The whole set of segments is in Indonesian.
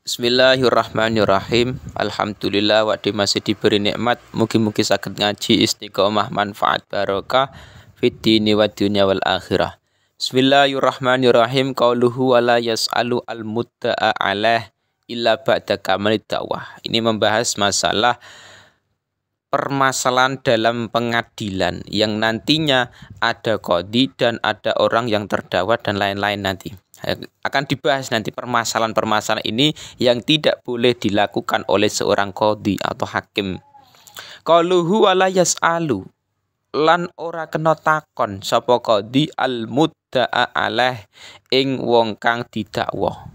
Bismillahirrahmanirrahim. Alhamdulillah waktu masih diberi nikmat. Mugi-mugi saged ngaji istiqomah manfaat barokah fid dini wad dunya wal akhirah. Bismillahirrahmanirrahim. Qauluhu wala yas'alu al mudda'a alaih illa ba'da kamalid dakwah. Ini membahas masalah permasalahan dalam pengadilan yang nantinya ada qadhi dan ada orang yang terdakwa dan lain-lain nanti. Akan dibahas nanti permasalahan-permasalahan ini yang tidak boleh dilakukan oleh seorang qadhi atau hakim. Qauluhu wala yas'alu lan ora kena takon sapa qadhi al mudda'a alaih ing wong kang didakwa.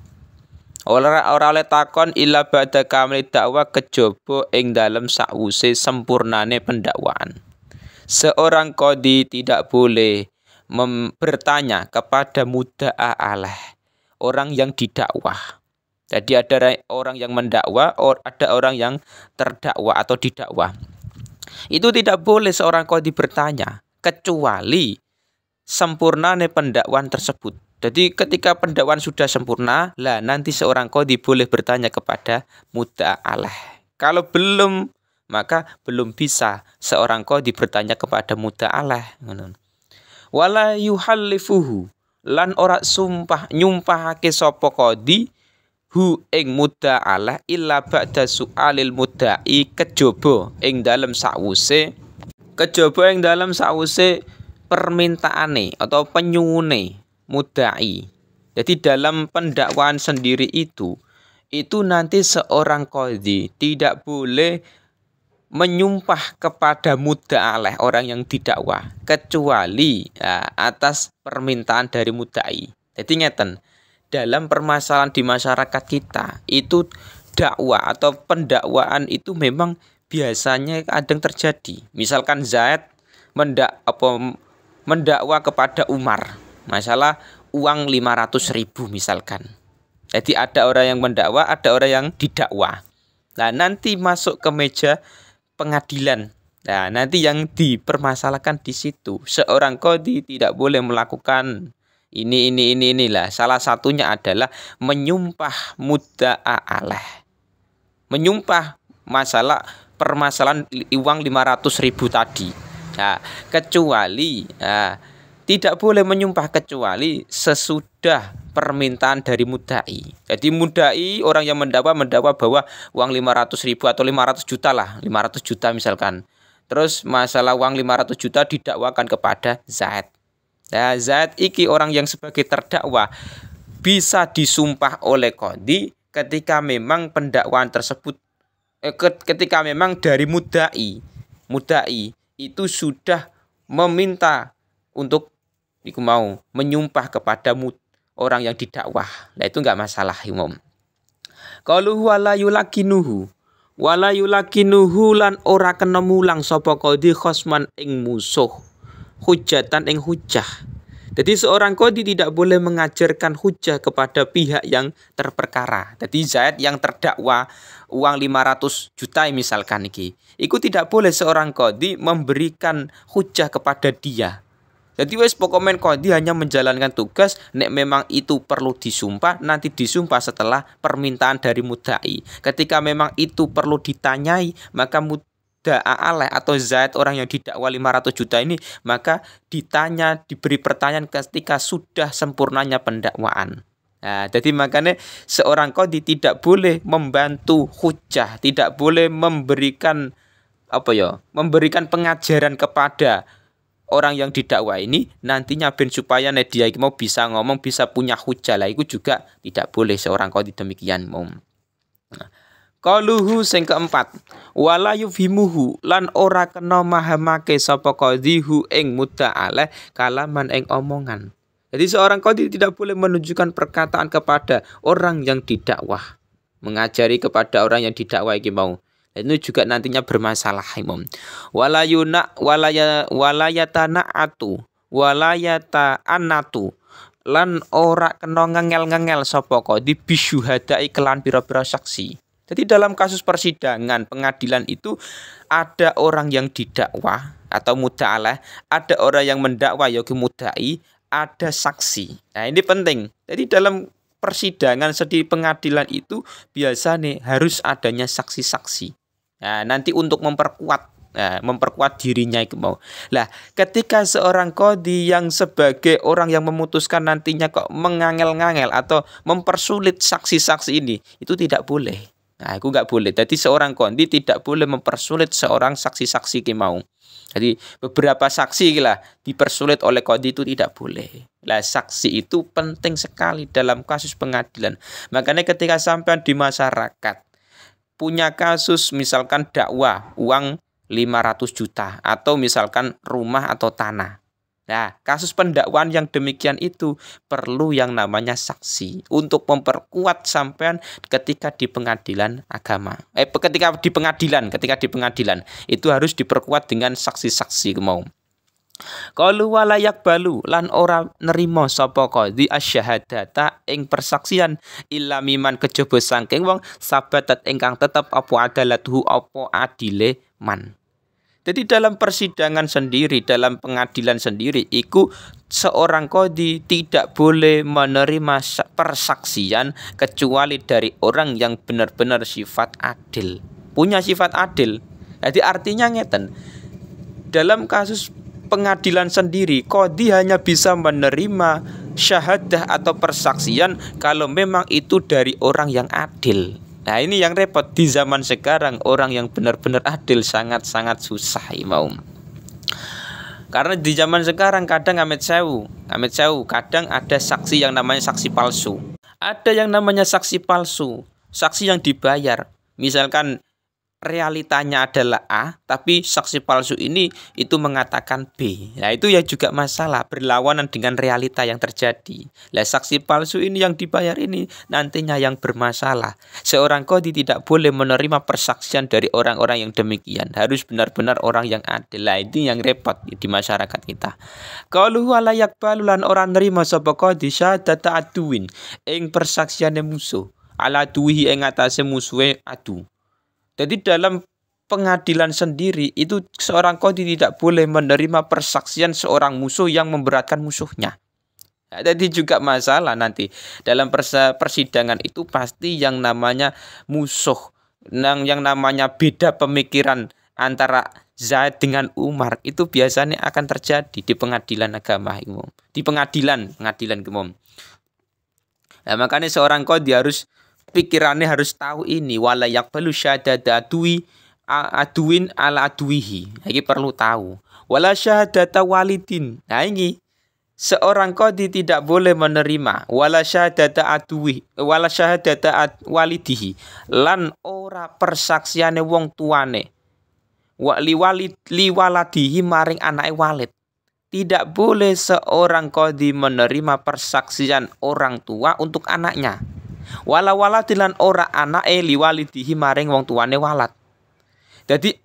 Ora oleh takon illa ba'da kamali dakwah kejaba ing dalem sakwuse sempurnane pendakwaan. Seorang qadhi tidak boleh bertanya kepada mudda'a alaih, orang yang didakwah. Jadi ada orang yang mendakwa, ada orang yang terdakwa atau didakwa. Itu tidak boleh seorang qadhi bertanya kecuali sempurnane pendakwaan tersebut. Jadi ketika pendakwaan sudah sempurna, lah nanti seorang qadhi boleh bertanya kepada mudda'a alaih. Kalau belum, maka belum bisa seorang qadhi bertanya kepada mudda'a alaih. Wala yuhallifuhu lan ora sumpah nyumpahake sapa qadhi hu ing mudda'a alaih illa ba'da su'alil mudda'i kejaba ing dalem sakwuse permintaane atau penyuwune mudda'i. Jadi dalam pendakwaan sendiri itu nanti seorang qadhi tidak boleh menyumpah kepada mudda'a alaih orang yang didakwa kecuali atas permintaan dari mudda'i. Jadi ngeten, dalam permasalahan di masyarakat kita itu dakwah atau pendakwaan itu memang biasanya kadang terjadi. Misalkan Zaid mendakwa kepada Umar masalah uang 500.000 misalkan. Jadi ada orang yang mendakwa, ada orang yang didakwa. Nah, nanti masuk ke meja pengadilan. Nah, nanti yang dipermasalahkan di situ. Seorang qadhi tidak boleh melakukan inilah. Salah satunya adalah menyumpah mudda'a alaih. Menyumpah permasalahan uang 500.000 tadi. Nah, kecuali tidak boleh menyumpah kecuali sesudah permintaan dari mudda'i. Jadi mudda'i orang yang mendakwa bahwa uang 500.000 atau 500 juta lah, 500 juta misalkan. Terus masalah uang 500 juta didakwakan kepada Zaid. Nah, Zaid iki orang yang sebagai terdakwa bisa disumpah oleh qadhi ketika memang pendakwaan tersebut ketika memang dari mudda'i itu sudah meminta untuk menyumpah kepada orang yang didakwah. Nah, itu enggak masalah umum. Qalu wala yulakinuhu lan ora kena mulang sapa qadhi khosman ing musuh hujatan ing hujah. Jadi seorang qadhi tidak boleh mengajarkan hujah kepada pihak yang terperkara. Jadi Zaid yang terdakwa uang 500 juta misalkan iku tidak boleh seorang qadhi memberikan hujah kepada dia. Jadi wes pokoknya qadhi hanya menjalankan tugas, nek memang itu perlu disumpah, nanti disumpah setelah permintaan dari mudda'i. Ketika memang itu perlu ditanyai, maka mudda'a alaih atau Zaid orang yang didakwa 500 juta ini, maka diberi pertanyaan ketika sudah sempurnanya pendakwaan. Nah, jadi makanya seorang qadhi tidak boleh membantu hujah, tidak boleh memberikan pengajaran kepada orang yang didakwa ini nantinya supaya dia mau bisa ngomong, bisa punya hujah lah, itu juga tidak boleh seorang qadhi demikian. Qaluhu sing keempat, wala yufhimuhu lan ora kena mahamake sapa qadhi hu ing mudda'a alaih kalaman ing omongan. Jadi seorang qadhi tidak boleh menunjukkan perkataan kepada orang yang didakwah, mengajari kepada orang yang didakwa iki mau. Itu juga nantinya bermasalah imam. Walayata'anatu lan ora kena ngengel-ngengel sapa qadhi bisyuhada'i kelan pira-pira saksi. Jadi dalam kasus persidangan pengadilan itu ada orang yang didakwa atau mudda'a alaih, ada orang yang mendakwa yaitu mudda'i, ada saksi. Nah, ini penting. Jadi dalam persidangan di pengadilan itu biasa nih harus adanya saksi-saksi. Nah, nanti untuk memperkuat dirinya itu mau. Lah, ketika seorang qadhi yang sebagai orang yang memutuskan nantinya kok mengangel-ngangel atau mempersulit saksi-saksi ini, itu tidak boleh. Nah, itu nggak boleh. Jadi seorang qadhi tidak boleh mempersulit seorang saksi-saksi ki mau. Jadi beberapa saksi lah dipersulit oleh qadhi itu tidak boleh. Lah, saksi itu penting sekali dalam kasus pengadilan. Makanya ketika sampai di masyarakat punya kasus misalkan dakwah uang 500 juta atau misalkan rumah atau tanah. Nah, kasus pendakwaan yang demikian itu perlu yang namanya saksi untuk memperkuat sampean ketika di pengadilan agama. Ketika di pengadilan itu harus diperkuat dengan saksi-saksi mau. Qalu walayak balu lan ora nerima sapa qadhi asyhadata ing persaksian illa miman kejaba saking wong sabatat ingkang tetep apa adalatuhu apa adile man. Jadi dalam persidangan sendiri, dalam pengadilan sendiri, iku seorang qadhi tidak boleh menerima persaksian kecuali dari orang yang benar-benar sifat adil. Punya sifat adil. Jadi artinya ngeten, dalam kasus pengadilan sendiri, qadhi hanya bisa menerima syahadah atau persaksian kalau memang itu dari orang yang adil. Nah, ini yang repot di zaman sekarang, orang yang benar-benar adil sangat-sangat susah mau. Karena di zaman sekarang kadang amit sewu, kadang ada saksi yang namanya saksi palsu. Ada yang namanya saksi palsu, saksi yang dibayar. Misalkan realitanya adalah A, tapi saksi palsu ini itu mengatakan B. Nah, itu ya juga masalah, berlawanan dengan realita yang terjadi. Nah, saksi palsu ini yang dibayar ini nantinya yang bermasalah. Seorang qadhi tidak boleh menerima persaksian dari orang-orang yang demikian. Harus benar-benar orang yang adil. Nah, ini yang repot di masyarakat kita. Qalu wala yaqbalu lan ora nerima sapa qadhi syahadata aduwin ing persaksiane musuh. Ala duwihi ing atase musuhe adu. Jadi dalam pengadilan sendiri itu seorang qadhi tidak boleh menerima persaksian seorang musuh yang memberatkan musuhnya. Nah, jadi juga masalah nanti dalam persidangan itu pasti yang namanya musuh, yang namanya beda pemikiran antara Zaid dengan Umar itu biasanya akan terjadi di pengadilan agama umum, di pengadilan umum. Nah, makanya seorang qadhi harus pikirannya harus tahu ini wala yaqbalu syahadata aduwin ala aduwihi. Ini perlu tahu. Wala syahadata walidin. Nah, ini seorang qadhi tidak boleh menerima wala syahadata walidihi lan ora persaksiane wong tuane wa liwaladihi maring anake walid. Tidak boleh seorang qadhi menerima persaksian orang tua untuk anaknya. Wala waladilan ora anake liwalidihi maring wong tuane walad. Jadi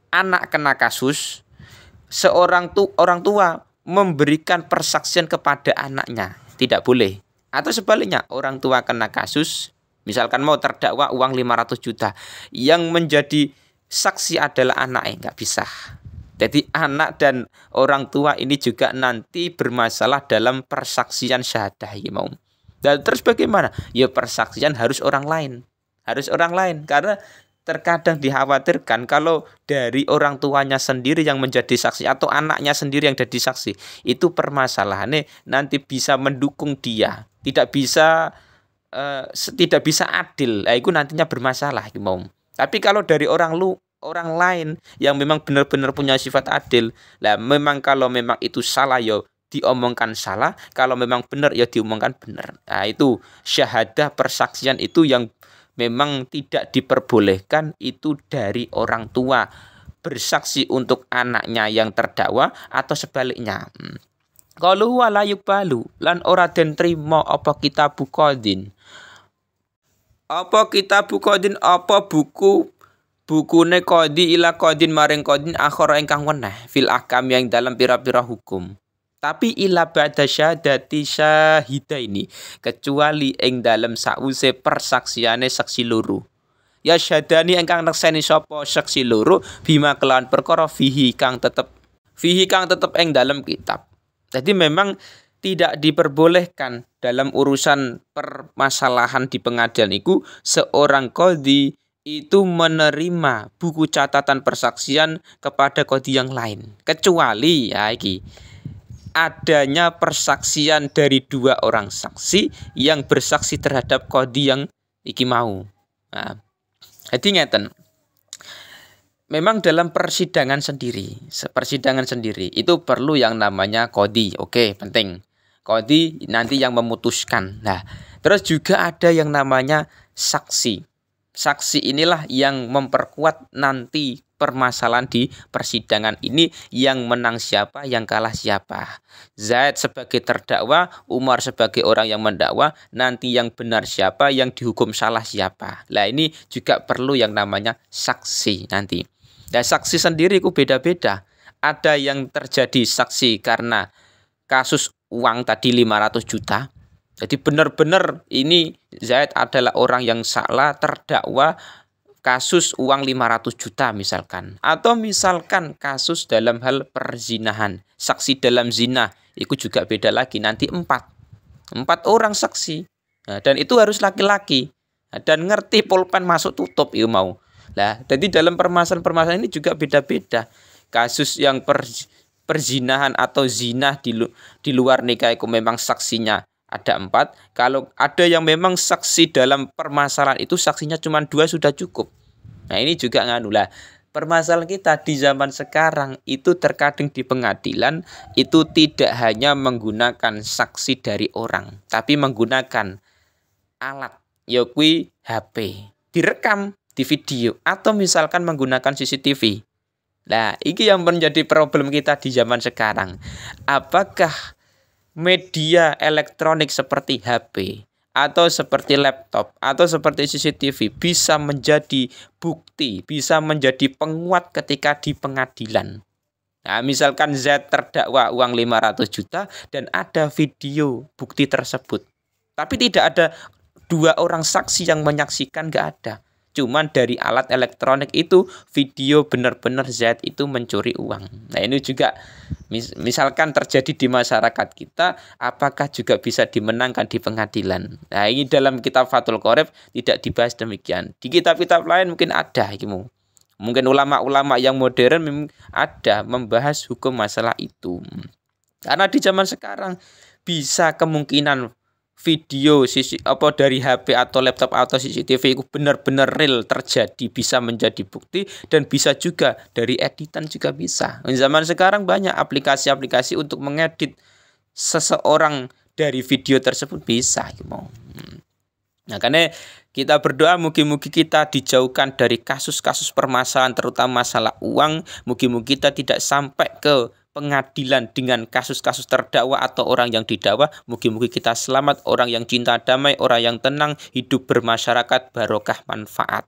anak kena kasus, orang tua memberikan persaksian kepada anaknya, tidak boleh. Atau sebaliknya, orang tua kena kasus, misalkan mau terdakwa uang 500 juta, yang menjadi saksi adalah anaknya, nggak bisa. Jadi anak dan orang tua ini juga nanti bermasalah dalam persaksian syahadah mau. Dan terus bagaimana? Ya persaksian harus orang lain. Karena terkadang dikhawatirkan kalau dari orang tuanya sendiri yang menjadi saksi atau anaknya sendiri yang jadi saksi, itu permasalahannya nanti bisa mendukung dia. Tidak bisa adil. Nah, itu nantinya bermasalah mau. Tapi kalau dari orang lain yang memang benar-benar punya sifat adil, lah memang kalau memang itu salah ya diomongkan salah, kalau memang benar ya diomongkan benar. Nah, itu syahadah persaksian itu yang memang tidak diperbolehkan itu dari orang tua bersaksi untuk anaknya yang terdakwa atau sebaliknya. Qalu wala yuqbalu lan ora den trima apa kitabu qadhin. Apa kitabu qadhin apa bukune qadhi ila qadhin maring qadhin akhara ingkang weneh fil ahkam yang dalam pira-pira hukum. Tapi ila ba'da syahadati syahidaini kecuali ing dalem sause persaksiane saksi loro. Ya syahadani ingkang nekseni sapa saksi loro bima kelawan perkara fihi kang tetep ing dalem kitab. Jadi memang tidak diperbolehkan dalam urusan permasalahan di pengadilan itu seorang qadhi itu menerima buku catatan persaksian kepada qadhi yang lain, kecuali ya iki adanya persaksian dari 2 orang saksi yang bersaksi terhadap qadhi yang iki mau. Nah, jadi ngeten. Memang dalam persidangan sendiri itu perlu yang namanya qadhi. Oke, penting. Qadhi nanti yang memutuskan. Nah, terus juga ada yang namanya saksi. Saksi inilah yang memperkuat nanti permasalahan di persidangan ini, yang menang siapa, yang kalah siapa. Zaid sebagai terdakwa, Umar sebagai orang yang mendakwa, nanti yang benar siapa, yang dihukum salah siapa. Nah, ini juga perlu yang namanya saksi nanti. Nah, saksi sendiri itu beda-beda. Ada yang terjadi saksi karena kasus uang tadi 500 juta. Jadi benar-benar ini Zaid adalah orang yang salah, terdakwa kasus uang 500 juta misalkan. Atau misalkan kasus dalam hal perzinahan. Saksi dalam zina, itu juga beda lagi. Nanti 4 orang saksi. Nah, dan itu harus laki-laki. Nah, dan ngerti pulpen masuk tutup itu mau. Nah, jadi dalam permasalahan ini juga beda-beda. Kasus yang perzinahan atau zina di luar nikah itu memang saksinya ada 4. Kalau ada yang memang saksi dalam permasalahan itu saksinya cuma 2 sudah cukup. Nah, ini juga nganu lah. Permasalahan kita di zaman sekarang itu terkadang di pengadilan itu tidak hanya menggunakan saksi dari orang, tapi menggunakan alat, yakui HP, direkam di video, atau misalkan menggunakan CCTV. Nah, ini yang menjadi problem kita di zaman sekarang. Apakah media elektronik seperti HP atau seperti laptop atau seperti CCTV bisa menjadi bukti, bisa menjadi penguat ketika di pengadilan? Nah, misalkan Z terdakwa uang 500 juta dan ada video bukti tersebut, tapi tidak ada 2 orang saksi yang menyaksikan, nggak ada. Cuman dari alat elektronik itu video benar-benar Z itu mencuri uang. Nah, ini juga misalkan terjadi di masyarakat kita, apakah juga bisa dimenangkan di pengadilan? Nah, ini dalam kitab Fathul Qorib tidak dibahas demikian. Di kitab-kitab lain mungkin ada. Mungkin ulama-ulama yang modern ada membahas hukum masalah itu. Karena di zaman sekarang bisa kemungkinan video dari HP atau laptop atau CCTV itu benar-benar real terjadi, bisa menjadi bukti, dan bisa juga dari editan juga bisa. Di zaman sekarang banyak aplikasi-aplikasi untuk mengedit seseorang dari video tersebut bisa. Nah, karena kita berdoa mugi-mugi kita dijauhkan dari kasus-kasus permasalahan, terutama masalah uang. Mugi-mugi kita tidak sampai ke pengadilan dengan kasus-kasus terdakwa atau orang yang didakwa. Mugi-mugi kita selamat, orang yang cinta damai, orang yang tenang, hidup bermasyarakat, barokah manfaat.